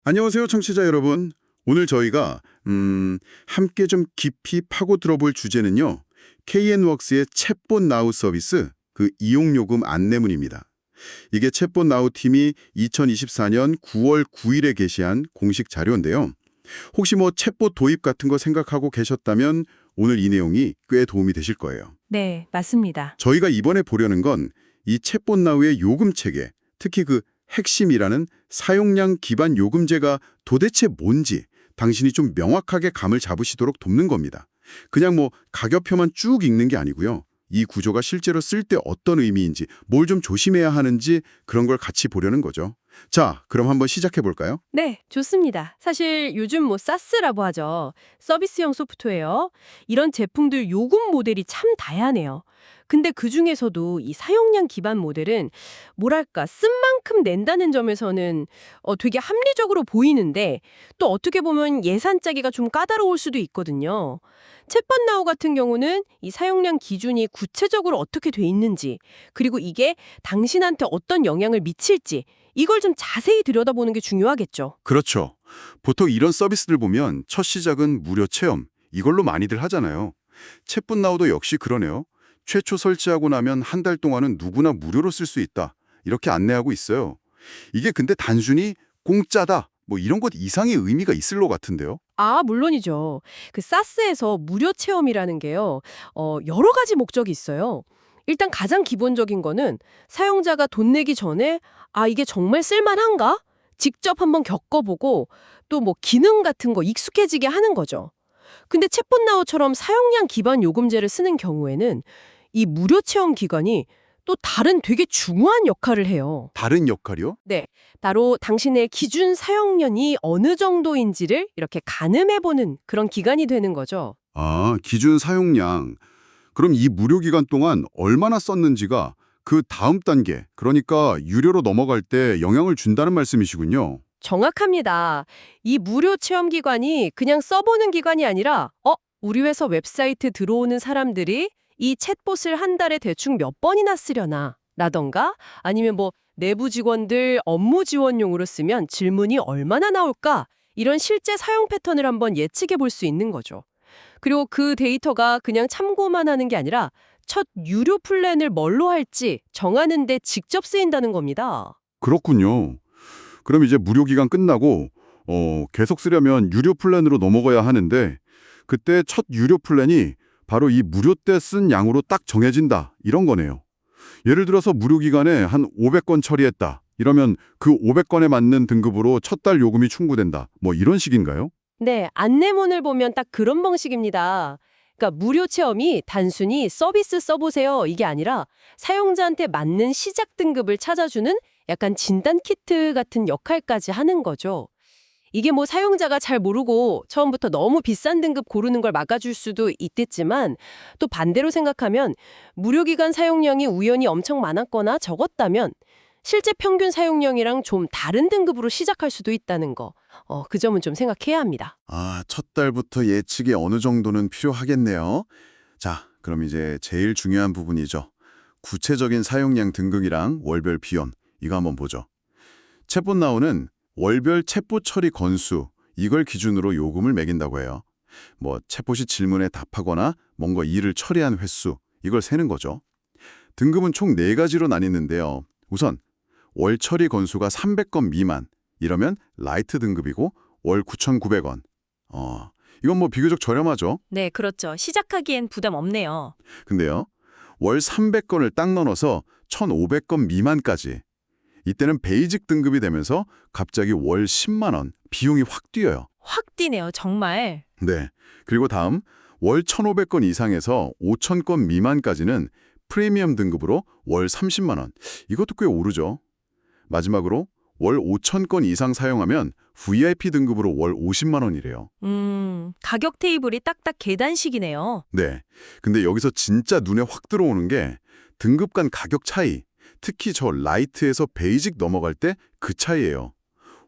안녕하세요, 청취자 여러분. 오늘 저희가 함께 좀 깊이 파고 들어볼 주제는요. KN웍스의 챗봇 나우 서비스, 그 이용요금 안내문입니다. 이게 챗봇 나우 팀이 2024년 9월 9일에 게시한 공식 자료인데요. 혹시 뭐 챗봇 도입 같은 거 생각하고 계셨다면 오늘 이 내용이 꽤 도움이 되실 거예요. 네, 맞습니다. 저희가 이번에 보려는 건 이 챗봇 나우의 요금 체계, 특히 그 핵심이라는 사용량 기반 요금제가 도대체 뭔지 당신이 좀 명확하게 감을 잡으시도록 돕는 겁니다. 그냥 뭐 가격표만 쭉 읽는 게 아니고요. 이 구조가 실제로 쓸 때 어떤 의미인지, 뭘 좀 조심해야 하는지 그런 걸 같이 보려는 거죠. 자, 그럼 한번 시작해 볼까요? 네, 좋습니다. 사실 요즘 사스라고 하죠. 서비스형 소프트웨어. 이런 제품들 요금 모델이 참 다양해요. 근데 그중에서도 이 사용량 기반 모델은 뭐랄까 쓴 만큼 낸다는 점에서는 되게 합리적으로 보이는데 또 어떻게 보면 예산 짜기가 좀 까다로울 수도 있거든요. 챗봇 나우 같은 경우는 이 사용량 기준이 구체적으로 어떻게 돼 있는지 그리고 이게 당신한테 어떤 영향을 미칠지 이걸 좀 자세히 들여다보는 게 중요하겠죠. 그렇죠. 보통 이런 서비스들 보면 첫 시작은 무료 체험, 이걸로 많이들 하잖아요. 챗봇 나우도 역시 그러네요. 최초 설치하고 나면 한 달 동안은 누구나 무료로 쓸 수 있다. 이렇게 안내하고 있어요. 이게 근데 단순히 공짜다, 뭐 이런 것 이상의 의미가 있을 것 같은데요. 아, 물론이죠. 그 사스에서 무료 체험이라는 게요. 여러 가지 목적이 있어요. 일단 가장 기본적인 거는 사용자가 돈 내기 전에 아, 이게 정말 쓸만한가? 직접 한번 겪어보고 또 뭐 기능 같은 거 익숙해지게 하는 거죠. 근데 챗봇 나우처럼 사용량 기반 요금제를 쓰는 경우에는 이 무료 체험 기간이 또 다른 되게 중요한 역할을 해요. 다른 역할이요? 네, 바로 당신의 기준 사용량이 어느 정도인지를 이렇게 가늠해보는 그런 기간이 되는 거죠. 아, 기준 사용량. 그럼 이 무료 기간 동안 얼마나 썼는지가 그 다음 단계, 그러니까 유료로 넘어갈 때 영향을 준다는 말씀이시군요. 정확합니다. 이 무료 체험 기간이 그냥 써보는 기간이 아니라 우리 회사 웹사이트 들어오는 사람들이 이 챗봇을 한 달에 대충 몇 번이나 쓰려나 라던가 아니면 뭐 내부 직원들 업무 지원용으로 쓰면 질문이 얼마나 나올까 이런 실제 사용 패턴을 한번 예측해 볼 수 있는 거죠. 그리고 그 데이터가 그냥 참고만 하는 게 아니라 첫 유료 플랜을 뭘로 할지 정하는 데 직접 쓰인다는 겁니다. 그렇군요. 그럼 이제 무료 기간 끝나고 계속 쓰려면 유료 플랜으로 넘어가야 하는데 그때 첫 유료 플랜이 바로 이 무료 때 쓴 양으로 딱 정해진다. 이런 거네요. 예를 들어서 무료 기간에 한 500건 처리했다. 이러면 그 500건에 맞는 등급으로 첫 달 요금이 충구된다. 뭐 이런 식인가요? 네, 안내문을 보면 딱 그런 방식입니다. 그러니까 무료 체험이 단순히 서비스 써보세요 이게 아니라 사용자한테 맞는 시작 등급을 찾아주는 약간 진단 키트 같은 역할까지 하는 거죠. 이게 뭐 사용자가 잘 모르고 처음부터 너무 비싼 등급 고르는 걸 막아줄 수도 있겠지만 또 반대로 생각하면 무료 기간 사용량이 우연히 엄청 많았거나 적었다면 실제 평균 사용량이랑 좀 다른 등급으로 시작할 수도 있다는 거. 그 점은 좀 생각해야 합니다. 아, 첫 달부터 예측이 어느 정도는 필요하겠네요. 자, 그럼 이제 제일 중요한 부분이죠. 구체적인 사용량 등급이랑 월별 비용, 이거 한번 보죠. 챗봇 나우는 월별 챗봇 처리 건수, 이걸 기준으로 요금을 매긴다고 해요. 뭐 챗봇이 질문에 답하거나 뭔가 일을 처리한 횟수, 이걸 세는 거죠. 등급은 총 4가지로 나뉘는데요. 우선 월 처리 건수가 300건 미만, 이러면 라이트 등급이고 월 9,900원. 이건 뭐 비교적 저렴하죠. 네, 그렇죠. 시작하기엔 부담 없네요. 근데요, 월 300건을 딱 넣어서 1,500건 미만까지. 이때는 베이직 등급이 되면서 갑자기 월 10만 원, 비용이 확 뛰어요. 확 뛰네요, 정말. 네. 그리고 다음 월 1,500건 이상에서 5,000건 미만까지는 프리미엄 등급으로 월 30만 원. 이것도 꽤 오르죠. 마지막으로 월 5,000건 이상 사용하면 VIP 등급으로 월 50만 원이래요. 가격 테이블이 딱딱 계단식이네요. 네. 근데 여기서 진짜 눈에 확 들어오는 게 등급 간 가격 차이. 특히 저 라이트에서 베이직 넘어갈 때 그 차이예요.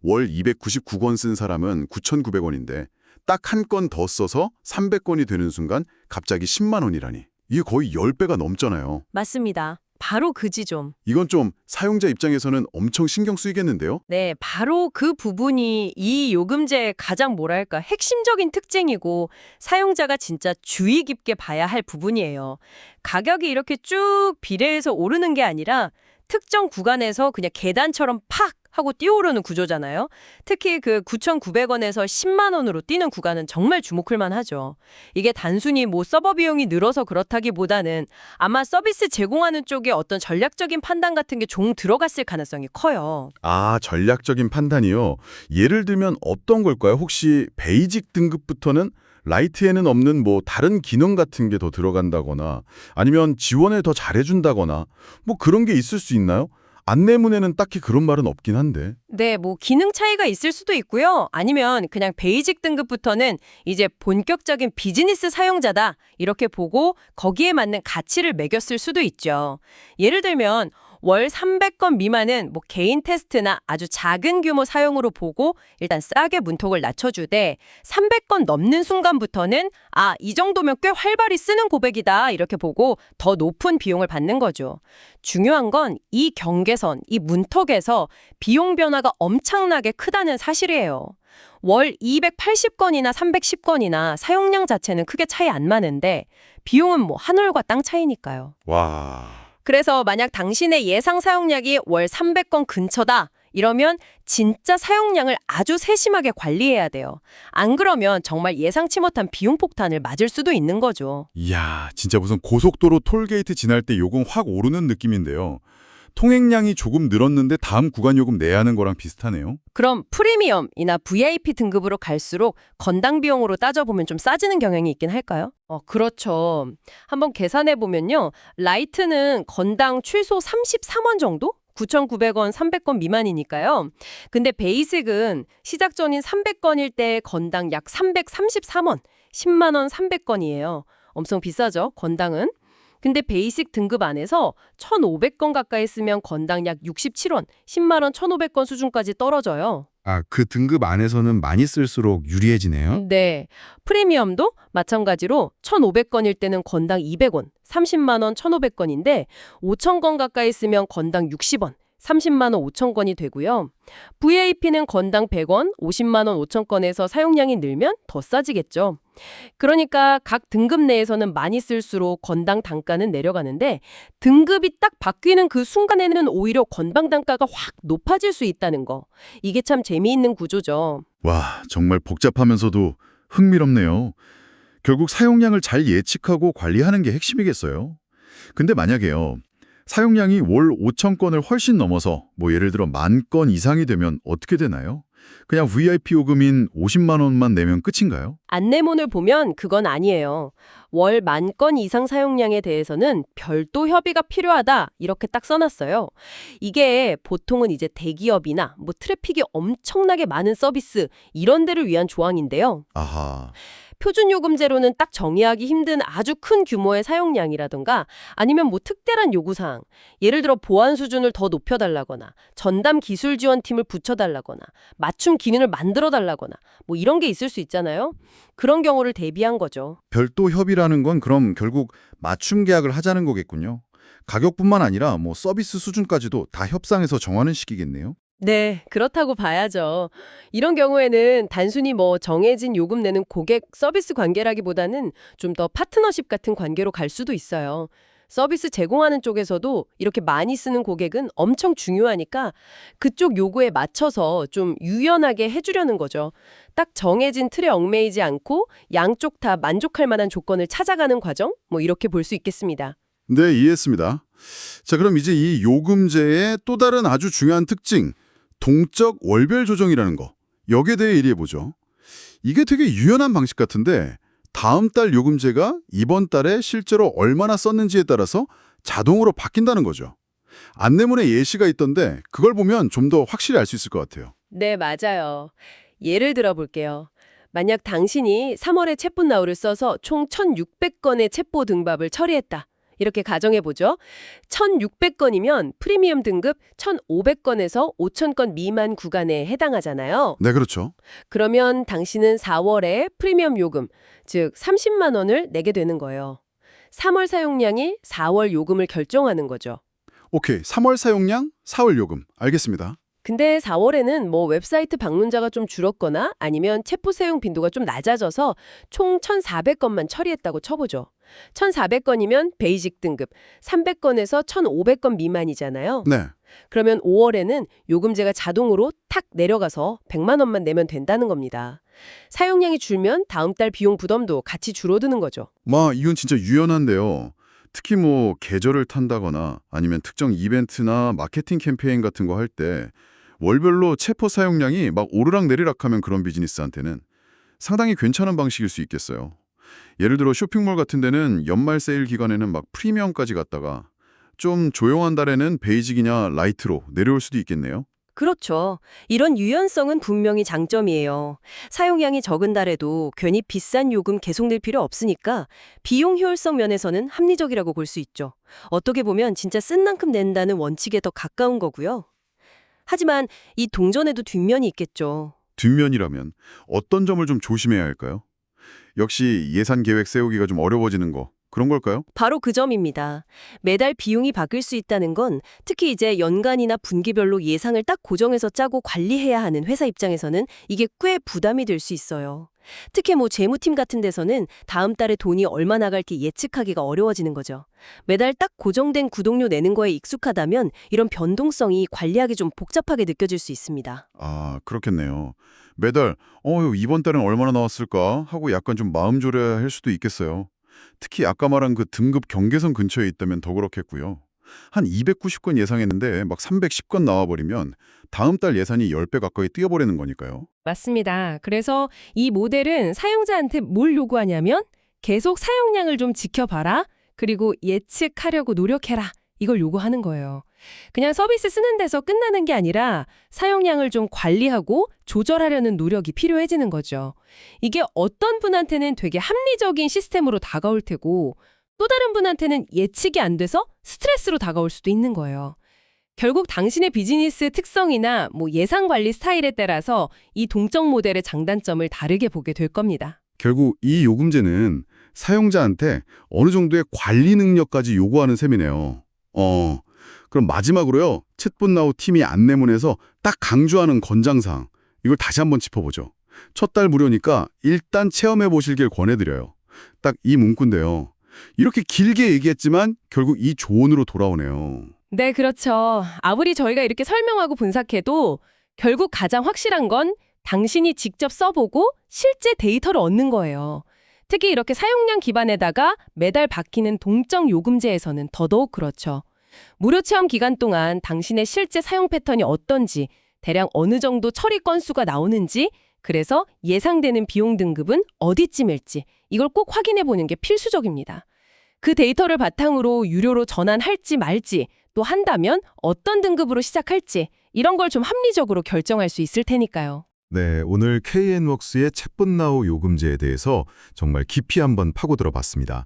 월 299건 쓴 사람은 9,900원인데 딱 한 건 더 써서 300건이 되는 순간 갑자기 10만 원이라니. 이게 거의 10배가 넘잖아요. 맞습니다. 바로 그 지점. 이건 좀 사용자 입장에서는 엄청 신경 쓰이겠는데요? 네, 바로 그 부분이 이 요금제의 가장 뭐랄까 핵심적인 특징이고 사용자가 진짜 주의 깊게 봐야 할 부분이에요. 가격이 이렇게 쭉 비례해서 오르는 게 아니라 특정 구간에서 그냥 계단처럼 팍 하고 뛰어오르는 구조잖아요. 특히 그 9,900원에서 10만 원으로 뛰는 구간은 정말 주목할 만하죠. 이게 단순히 뭐 서버 비용이 늘어서 그렇다기보다는 아마 서비스 제공하는 쪽에 어떤 전략적인 판단 같은 게 좀 들어갔을 가능성이 커요. 아, 전략적인 판단이요. 예를 들면 어떤 걸까요? 혹시 베이직 등급부터는 라이트에는 없는 뭐 다른 기능 같은 게 더 들어간다거나 아니면 지원을 더 잘해준다거나 뭐 그런 게 있을 수 있나요? 안내문에는 딱히 그런 말은 없긴 한데. 네, 뭐 기능 차이가 있을 수도 있고요. 아니면 그냥 베이직 등급부터는 이제 본격적인 비즈니스 사용자다 이렇게 보고 거기에 맞는 가치를 매겼을 수도 있죠. 예를 들면 월 300건 미만은 뭐 개인 테스트나 아주 작은 규모 사용으로 보고 일단 싸게 문턱을 낮춰주되 300건 넘는 순간부터는 이 정도면 꽤 활발히 쓰는 고객이다 이렇게 보고 더 높은 비용을 받는 거죠. 중요한 건 이 경계선, 이 문턱에서 비용 변화가 엄청나게 크다는 사실이에요. 월 280건이나 310건이나 사용량 자체는 크게 차이 안 나는데 비용은 뭐 하늘과 땅 차이니까요. 와. 그래서 만약 당신의 예상 사용량이 월 300건 근처다 이러면 진짜 사용량을 아주 세심하게 관리해야 돼요. 안 그러면 정말 예상치 못한 비용 폭탄을 맞을 수도 있는 거죠. 이야, 진짜 무슨 고속도로 톨게이트 지날 때 요금 확 오르는 느낌인데요. 통행량이 조금 늘었는데 다음 구간 요금 내야 하는 거랑 비슷하네요. 그럼 프리미엄이나 VIP 등급으로 갈수록 건당 비용으로 따져보면 좀 싸지는 경향이 있긴 할까요? 그렇죠. 한번 계산해 보면요. 라이트는 건당 최소 33원 정도? 9,900원, 300건 미만이니까요. 근데 베이직은 시작 전인 300건일 때 건당 약 333원, 10만 원 300건이에요. 엄청 비싸죠, 건당은. 근데 베이직 등급 안에서 1,500건 가까이 쓰면 건당 약 67원, 10만 원 1,500건 수준까지 떨어져요. 아, 그 등급 안에서는 많이 쓸수록 유리해지네요? 네. 프리미엄도 마찬가지로 1,500건일 때는 건당 200원, 30만 원 1,500건인데 5,000건 가까이 쓰면 건당 60원, 30만 원 5천 건이 되고요. VIP는 건당 100원, 50만 원 5천 건에서 사용량이 늘면 더 싸지겠죠. 그러니까 각 등급 내에서는 많이 쓸수록 건당 단가는 내려가는데 등급이 딱 바뀌는 그 순간에는 오히려 건당 단가가 확 높아질 수 있다는 거. 이게 참 재미있는 구조죠. 와, 정말 복잡하면서도 흥미롭네요. 결국 사용량을 잘 예측하고 관리하는 게 핵심이겠어요. 근데 만약에요. 사용량이 월 5천 건을 훨씬 넘어서 뭐 예를 들어 10,000건 이상이 되면 어떻게 되나요? 그냥 VIP 요금인 50만 원만 내면 끝인가요? 안내문을 보면 그건 아니에요. 월 10,000건 이상 사용량에 대해서는 별도 협의가 필요하다 이렇게 딱 써놨어요. 이게 보통은 이제 대기업이나 뭐 트래픽이 엄청나게 많은 서비스 이런 데를 위한 조항인데요. 아하. 표준 요금제로는 딱 정의하기 힘든 아주 큰 규모의 사용량이라던가 아니면 뭐 특별한 요구사항, 예를 들어 보안 수준을 더 높여달라거나 전담 기술 지원팀을 붙여달라거나 맞춤 기능을 만들어달라거나 뭐 이런 게 있을 수 있잖아요. 그런 경우를 대비한 거죠. 별도 협의라는 건 그럼 결국 맞춤 계약을 하자는 거겠군요. 가격뿐만 아니라 뭐 서비스 수준까지도 다 협상해서 정하는 식이겠네요. 네, 그렇다고 봐야죠. 이런 경우에는 단순히 뭐 정해진 요금 내는 고객 서비스 관계라기보다는 좀 더 파트너십 같은 관계로 갈 수도 있어요. 서비스 제공하는 쪽에서도 이렇게 많이 쓰는 고객은 엄청 중요하니까 그쪽 요구에 맞춰서 좀 유연하게 해주려는 거죠. 딱 정해진 틀에 얽매이지 않고 양쪽 다 만족할 만한 조건을 찾아가는 과정? 뭐 이렇게 볼 수 있겠습니다. 네, 이해했습니다. 자, 그럼 이제 이 요금제의 또 다른 아주 중요한 특징, 동적 월별 조정이라는 거. 여기에 대해 얘기해보죠. 이게 되게 유연한 방식 같은데 다음 달 요금제가 이번 달에 실제로 얼마나 썼는지에 따라서 자동으로 바뀐다는 거죠. 안내문에 예시가 있던데 그걸 보면 좀 더 확실히 알 수 있을 것 같아요. 네, 맞아요. 예를 들어 볼게요. 만약 당신이 3월에 챗봇 나우를 써서 총 1,600건의 챗봇 응답을 처리했다. 이렇게 가정해보죠. 1,600건이면 프리미엄 등급 1,500건에서 5,000건 미만 구간에 해당하잖아요. 네, 그렇죠. 그러면 당신은 4월에 프리미엄 요금, 즉 30만 원을 내게 되는 거예요. 3월 사용량이 4월 요금을 결정하는 거죠. 오케이. 3월 사용량, 4월 요금. 알겠습니다. 근데 4월에는 뭐 웹사이트 방문자가 좀 줄었거나 아니면 체포 사용 빈도가 좀 낮아져서 총 1,400건만 처리했다고 쳐보죠. 1,400건이면 베이직 등급, 300건에서 1,500건 미만이잖아요. 네. 그러면 5월에는 요금제가 자동으로 탁 내려가서 100만 원만 내면 된다는 겁니다. 사용량이 줄면 다음 달 비용 부담도 같이 줄어드는 거죠. 이건 진짜 유연한데요. 특히 뭐 계절을 탄다거나 아니면 특정 이벤트나 마케팅 캠페인 같은 거 할 때 월별로 체포 사용량이 막 오르락내리락하면 그런 비즈니스한테는 상당히 괜찮은 방식일 수 있겠어요. 예를 들어 쇼핑몰 같은 데는 연말 세일 기간에는 막 프리미엄까지 갔다가 좀 조용한 달에는 베이직이냐 라이트로 내려올 수도 있겠네요. 그렇죠. 이런 유연성은 분명히 장점이에요. 사용량이 적은 달에도 괜히 비싼 요금 계속 낼 필요 없으니까 비용 효율성 면에서는 합리적이라고 볼 수 있죠. 어떻게 보면 진짜 쓴 만큼 낸다는 원칙에 더 가까운 거고요. 하지만 이 동전에도 뒷면이 있겠죠. 뒷면이라면 어떤 점을 좀 조심해야 할까요? 역시 예산 계획 세우기가 좀 어려워지는 거 그런 걸까요? 바로 그 점입니다. 매달 비용이 바뀔 수 있다는 건 특히 이제 연간이나 분기별로 예상을 딱 고정해서 짜고 관리해야 하는 회사 입장에서는 이게 꽤 부담이 될 수 있어요. 특히 뭐 재무팀 같은 데서는 다음 달에 돈이 얼마 나갈지 예측하기가 어려워지는 거죠. 매달 딱 고정된 구독료 내는 거에 익숙하다면 이런 변동성이 관리하기 좀 복잡하게 느껴질 수 있습니다. 아, 그렇겠네요. 매달 이번 달엔 얼마나 나왔을까 하고 약간 좀 마음 졸여야 할 수도 있겠어요. 특히 아까 말한 그 등급 경계선 근처에 있다면 더 그렇겠고요. 한 290건 예상했는데 막 310건 나와버리면 다음 달 예산이 10배 가까이 뛰어버리는 거니까요. 맞습니다. 그래서 이 모델은 사용자한테 뭘 요구하냐면 계속 사용량을 좀 지켜봐라. 그리고 예측하려고 노력해라. 이걸 요구하는 거예요. 그냥 서비스 쓰는 데서 끝나는 게 아니라 사용량을 좀 관리하고 조절하려는 노력이 필요해지는 거죠. 이게 어떤 분한테는 되게 합리적인 시스템으로 다가올 테고 또 다른 분한테는 예측이 안 돼서 스트레스로 다가올 수도 있는 거예요. 결국 당신의 비즈니스 특성이나 뭐 예산 관리 스타일에 따라서 이 동적 모델의 장단점을 다르게 보게 될 겁니다. 결국 이 요금제는 사용자한테 어느 정도의 관리 능력까지 요구하는 셈이네요. 그럼 마지막으로요. 챗봇 나우 팀이 안내문에서 딱 강조하는 권장사항. 이걸 다시 한번 짚어보죠. 첫 달 무료니까 일단 체험해 보실길 권해드려요. 딱 이 문구인데요. 이렇게 길게 얘기했지만 결국 이 조언으로 돌아오네요. 네, 그렇죠. 아무리 저희가 이렇게 설명하고 분석해도 결국 가장 확실한 건 당신이 직접 써보고 실제 데이터를 얻는 거예요. 특히 이렇게 사용량 기반에다가 매달 바뀌는 동적 요금제에서는 더더욱 그렇죠. 무료 체험 기간 동안 당신의 실제 사용 패턴이 어떤지, 대략 어느 정도 처리 건수가 나오는지, 그래서 예상되는 비용 등급은 어디쯤일지 이걸 꼭 확인해 보는 게 필수적입니다. 그 데이터를 바탕으로 유료로 전환할지 말지, 또 한다면 어떤 등급으로 시작할지 이런 걸 좀 합리적으로 결정할 수 있을 테니까요. 네, 오늘 KN웍스의 챗봇 나우 요금제에 대해서 정말 깊이 한번 파고들어 봤습니다.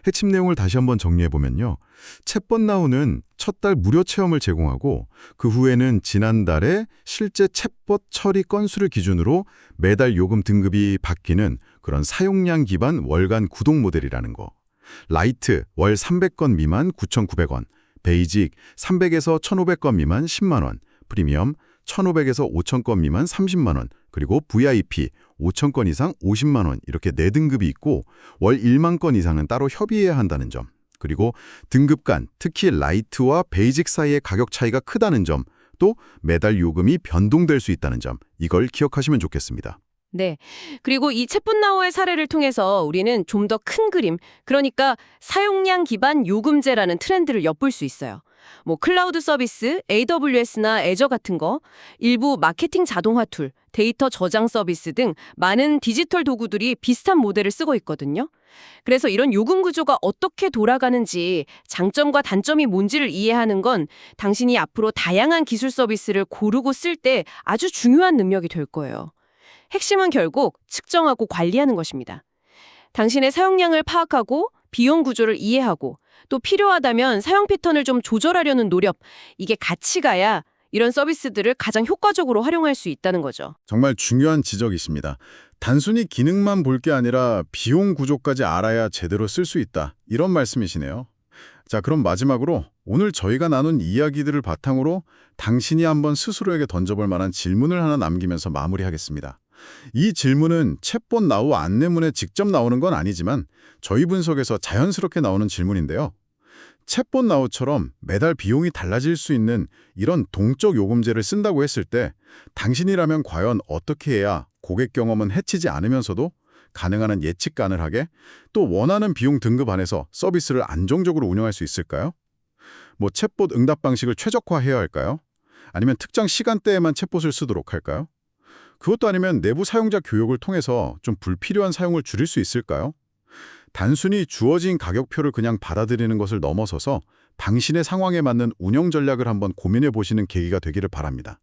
핵심 내용을 다시 한번 정리해보면요. 챗봇 나우는 첫 달 무료 체험을 제공하고 그 후에는 지난달에 실제 챗봇 처리 건수를 기준으로 매달 요금 등급이 바뀌는 그런 사용량 기반 월간 구독 모델이라는 거. 라이트 월 300건 미만 9,900원, 베이직 300에서 1,500건 미만 10만 원, 프리미엄 1,500에서 5,000건 미만 30만 원, 그리고 VIP 5,000건 이상 50만 원 이렇게 4등급이 있고 월 1만 건 이상은 따로 협의해야 한다는 점, 그리고 등급 간 특히 라이트와 베이직 사이의 가격 차이가 크다는 점, 또 매달 요금이 변동될 수 있다는 점, 이걸 기억하시면 좋겠습니다. 네. 그리고 이 챗봇나우의 사례를 통해서 우리는 좀 더 큰 그림, 그러니까 사용량 기반 요금제라는 트렌드를 엿볼 수 있어요. 뭐 클라우드 서비스, AWS나 애저 같은 거, 일부 마케팅 자동화 툴, 데이터 저장 서비스 등 많은 디지털 도구들이 비슷한 모델을 쓰고 있거든요. 그래서 이런 요금 구조가 어떻게 돌아가는지, 장점과 단점이 뭔지를 이해하는 건 당신이 앞으로 다양한 기술 서비스를 고르고 쓸 때 아주 중요한 능력이 될 거예요. 핵심은 결국 측정하고 관리하는 것입니다. 당신의 사용량을 파악하고 비용 구조를 이해하고 또 필요하다면 사용 패턴을 좀 조절하려는 노력, 이게 같이 가야 이런 서비스들을 가장 효과적으로 활용할 수 있다는 거죠. 정말 중요한 지적이십니다. 단순히 기능만 볼 게 아니라 비용 구조까지 알아야 제대로 쓸 수 있다. 이런 말씀이시네요. 자, 그럼 마지막으로 오늘 저희가 나눈 이야기들을 바탕으로 당신이 한번 스스로에게 던져볼 만한 질문을 하나 남기면서 마무리하겠습니다. 이 질문은 챗봇 나우 안내문에 직접 나오는 건 아니지만 저희 분석에서 자연스럽게 나오는 질문인데요. 챗봇 나우처럼 매달 비용이 달라질 수 있는 이런 동적 요금제를 쓴다고 했을 때 당신이라면 과연 어떻게 해야 고객 경험은 해치지 않으면서도 가능한 한 예측 가능하게 또 원하는 비용 등급 안에서 서비스를 안정적으로 운영할 수 있을까요? 뭐 챗봇 응답 방식을 최적화해야 할까요? 아니면 특정 시간대에만 챗봇을 쓰도록 할까요? 그것도 아니면 내부 사용자 교육을 통해서 좀 불필요한 사용을 줄일 수 있을까요? 단순히 주어진 가격표를 그냥 받아들이는 것을 넘어서서 당신의 상황에 맞는 운영 전략을 한번 고민해 보시는 계기가 되기를 바랍니다.